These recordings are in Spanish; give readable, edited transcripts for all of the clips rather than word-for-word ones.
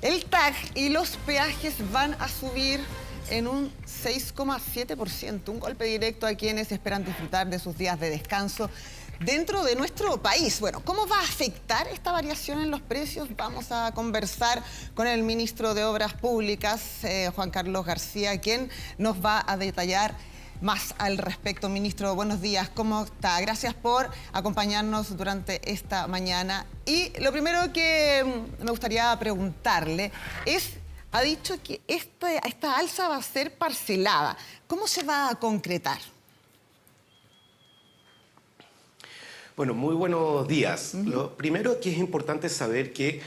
El TAG y los peajes van a subir en un 6,7%, un golpe directo a quienes esperan disfrutar de sus días de descanso dentro de nuestro país. Bueno, ¿cómo va a afectar esta variación en los precios? Vamos a conversar con el ministro de Obras Públicas, Juan Carlos García, quien nos va a detallar más al respecto. Ministro, buenos días, ¿cómo está? Gracias por acompañarnos durante esta mañana. Y lo primero que me gustaría preguntarle es, ha dicho que esta alza va a ser parcelada. ¿Cómo se va a concretar? Bueno, muy buenos días. Lo primero que es importante saber que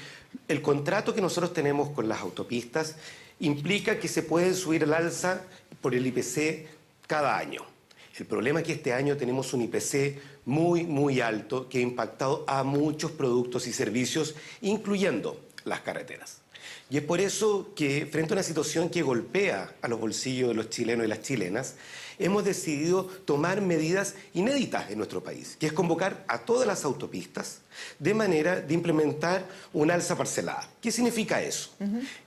el contrato que nosotros tenemos con las autopistas implica que se puede subir el alza por el IPC cada año. El problema es que este año tenemos un IPC muy alto que ha impactado a muchos productos y servicios, incluyendo las carreteras. Y es por eso que, frente a una situación que golpea a los bolsillos de los chilenos y las chilenas, hemos decidido tomar medidas inéditas en nuestro país, que es convocar a todas las autopistas de manera de implementar un alza parcelada. ¿Qué significa eso?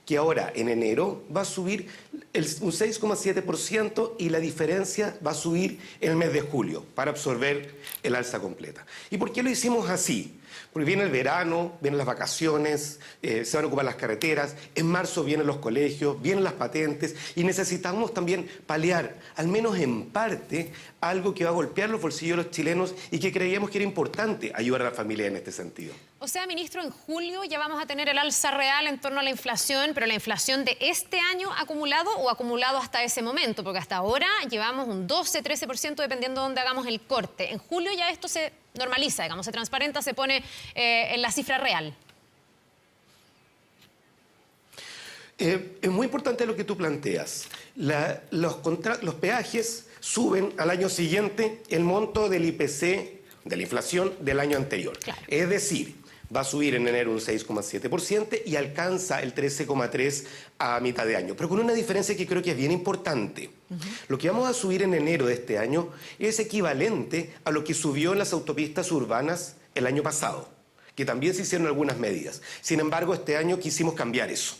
Que ahora, en enero, va a subir un 6,7% y la diferencia va a subir en el mes de julio para absorber el alza completa. ¿Y por qué lo hicimos así? Porque viene el verano, vienen las vacaciones, se van a ocupar las carreteras, en marzo vienen los colegios, vienen las patentes y necesitamos también paliar, al menos en parte, algo que va a golpear los bolsillos de los chilenos y que creíamos que era importante ayudar a la familia en este sentido. O sea, ministro, en julio ya vamos a tener el alza real en torno a la inflación, pero la inflación de este año acumulado o acumulado hasta ese momento, porque hasta ahora llevamos un 12-13% dependiendo de dónde hagamos el corte. En julio ya esto se normaliza, digamos, se transparenta, se pone en la cifra real. Es muy importante lo que tú planteas. Los peajes suben al año siguiente el monto del IPC, de la inflación del año anterior. Claro. Es decir, va a subir en enero un 6,7% y alcanza el 13,3% a mitad de año. Pero con una diferencia que creo que es bien importante. Lo que vamos a subir en enero de este año es equivalente a lo que subió en las autopistas urbanas el año pasado, que también se hicieron algunas medidas. Sin embargo, este año quisimos cambiar eso.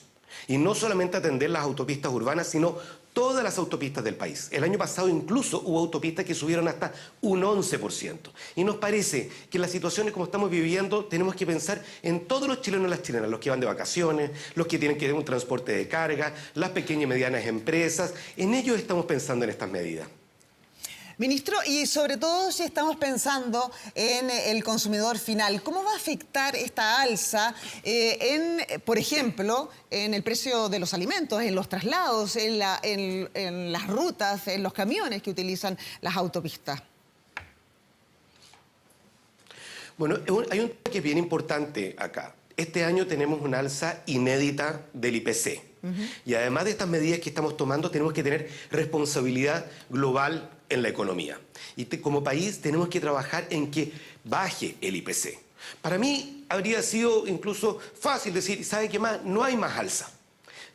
Y no solamente atender las autopistas urbanas, sino todas las autopistas del país. El año pasado incluso hubo autopistas que subieron hasta un 11%. Y nos parece que en las situaciones como estamos viviendo tenemos que pensar en todos los chilenos y las chilenas, los que van de vacaciones, los que tienen que tener un transporte de carga, las pequeñas y medianas empresas. En ellos estamos pensando en estas medidas. Ministro, y sobre todo si estamos pensando en el consumidor final, ¿cómo va a afectar esta alza por ejemplo, en el precio de los alimentos, en los traslados, en las rutas, en los camiones que utilizan las autopistas? Bueno, hay un tema que es bien importante acá. Este año tenemos una alza inédita del IPC. Y además de estas medidas que estamos tomando, tenemos que tener responsabilidad global en la economía. Y como país tenemos que trabajar en que baje el IPC. Para mí habría sido incluso fácil decir, ¿sabe qué más? No hay más alza.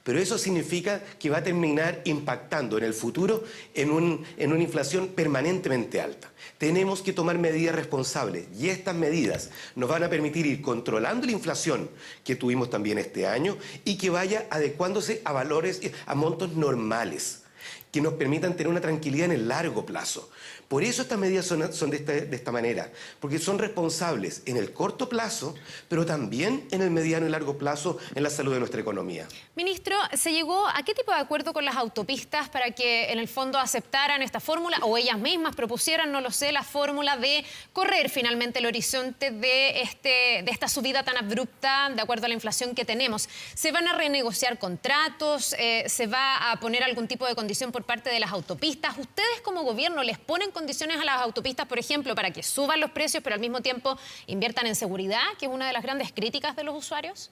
Pero eso significa que va a terminar impactando en el futuro en una inflación permanentemente alta. Tenemos que tomar medidas responsables y estas medidas nos van a permitir ir controlando la inflación que tuvimos también este año y que vaya adecuándose a valores, a montos normales, que nos permitan tener una tranquilidad en el largo plazo. Por eso estas medidas son de esta manera, porque son responsables en el corto plazo, pero también en el mediano y largo plazo en la salud de nuestra economía. Ministro, ¿se llegó a qué tipo de acuerdo con las autopistas para que en el fondo aceptaran esta fórmula o ellas mismas propusieran, no lo sé, la fórmula de correr finalmente el horizonte de esta subida tan abrupta de acuerdo a la inflación que tenemos? ¿Se van a renegociar contratos? ¿Se va a poner algún tipo de condición por parte de las autopistas? ¿Ustedes como gobierno les ponen condiciones a las autopistas, por ejemplo, para que suban los precios, pero al mismo tiempo inviertan en seguridad, que es una de las grandes críticas de los usuarios?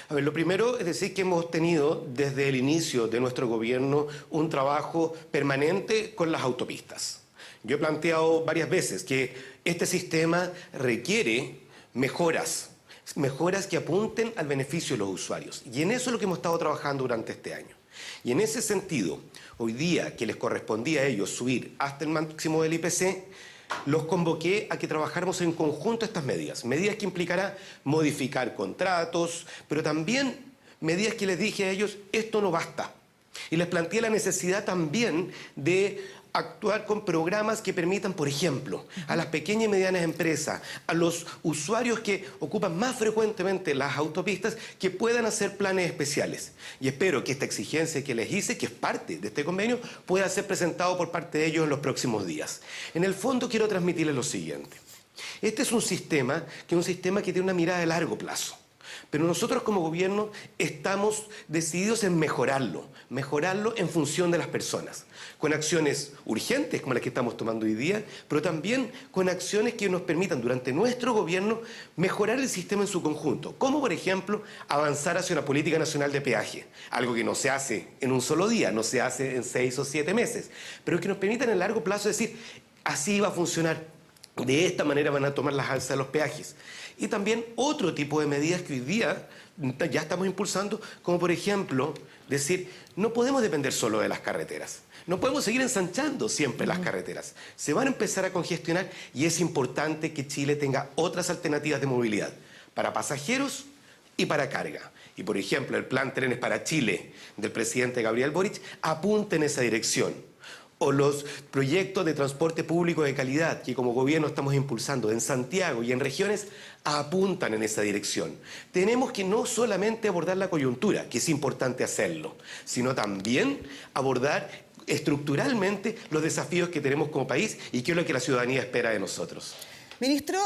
A ver, lo primero es decir que hemos tenido desde el inicio de nuestro gobierno un trabajo permanente con las autopistas. Yo he planteado varias veces que este sistema requiere mejoras que apunten al beneficio de los usuarios. Y en eso es lo que hemos estado trabajando durante este año. Y en ese sentido, hoy día que les correspondía a ellos subir hasta el máximo del IPC, los convoqué a que trabajáramos en conjunto estas medidas. Medidas que implicarán modificar contratos, pero también medidas que les dije a ellos, esto no basta. Y les planteé la necesidad también de actuar con programas que permitan, por ejemplo, a las pequeñas y medianas empresas, a los usuarios que ocupan más frecuentemente las autopistas, que puedan hacer planes especiales. Y espero que esta exigencia que les hice, que es parte de este convenio, pueda ser presentado por parte de ellos en los próximos días. En el fondo quiero transmitirles lo siguiente. Este es un sistema que tiene una mirada de largo plazo. Pero nosotros como gobierno estamos decididos en mejorarlo en función de las personas, con acciones urgentes como las que estamos tomando hoy día, pero también con acciones que nos permitan durante nuestro gobierno mejorar el sistema en su conjunto, como por ejemplo avanzar hacia una política nacional de peaje, algo que no se hace en un solo día, no se hace en 6 o 7 meses, pero que nos permitan en el largo plazo decir, así va a funcionar, de esta manera van a tomar las alzas de los peajes. Y también otro tipo de medidas que hoy día ya estamos impulsando, como por ejemplo, decir, no podemos depender solo de las carreteras. No podemos seguir ensanchando siempre las carreteras. Se van a empezar a congestionar y es importante que Chile tenga otras alternativas de movilidad para pasajeros y para carga. Y por ejemplo, el plan Trenes para Chile del presidente Gabriel Boric apunta en esa dirección. O los proyectos de transporte público de calidad que como gobierno estamos impulsando en Santiago y en regiones apuntan en esa dirección. Tenemos que no solamente abordar la coyuntura, que es importante hacerlo, sino también abordar estructuralmente los desafíos que tenemos como país y qué es lo que la ciudadanía espera de nosotros. Ministro,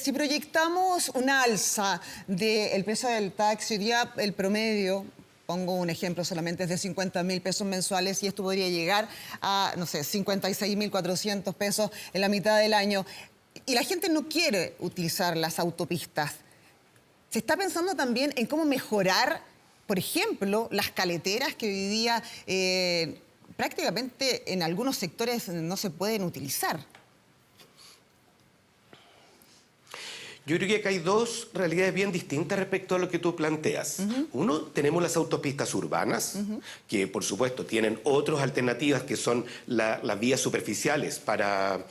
si proyectamos una alza del precio del taxi, hoy día el promedio, pongo un ejemplo solamente, es de 50.000 pesos mensuales y esto podría llegar a, no sé, 56.400 pesos en la mitad del año. Y la gente no quiere utilizar las autopistas. ¿Se está pensando también en cómo mejorar, por ejemplo, las caleteras que hoy día prácticamente en algunos sectores no se pueden utilizar? Yo creo que acá hay dos realidades bien distintas respecto a lo que tú planteas. Uno, tenemos las autopistas urbanas, que por supuesto tienen otras alternativas que son las vías superficiales para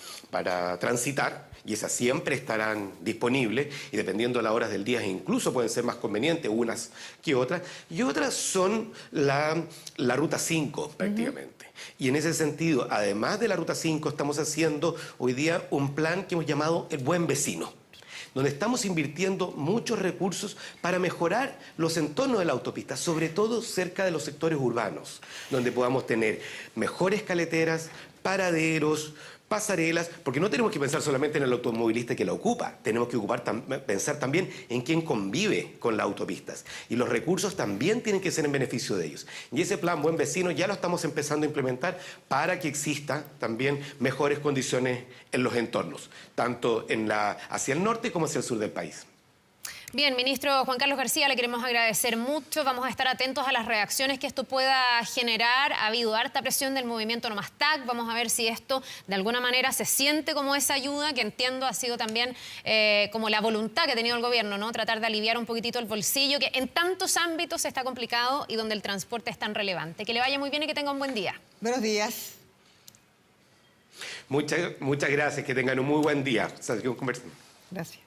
transitar, y esas siempre estarán disponibles, y dependiendo de las horas del día incluso pueden ser más convenientes unas que otras, y otras son la Ruta 5 prácticamente. Y en ese sentido, además de la Ruta 5, estamos haciendo hoy día un plan que hemos llamado El Buen Vecino, donde estamos invirtiendo muchos recursos para mejorar los entornos de la autopista, sobre todo cerca de los sectores urbanos, donde podamos tener mejores caleteras, paraderos, pasarelas, porque no tenemos que pensar solamente en el automovilista que la ocupa, tenemos que pensar también en quién convive con las autopistas. Y los recursos también tienen que ser en beneficio de ellos. Y ese plan Buen Vecino ya lo estamos empezando a implementar para que exista también mejores condiciones en los entornos, tanto hacia el norte como hacia el sur del país. Bien, ministro Juan Carlos García, le queremos agradecer mucho. Vamos a estar atentos a las reacciones que esto pueda generar. Ha habido harta presión del movimiento No Más TAC. Vamos a ver si esto de alguna manera se siente como esa ayuda, que entiendo ha sido también como la voluntad que ha tenido el gobierno, ¿no? Tratar de aliviar un poquitito el bolsillo, que en tantos ámbitos está complicado y donde el transporte es tan relevante. Que le vaya muy bien y que tenga un buen día. Buenos días. Muchas gracias, que tengan un muy buen día. Gracias.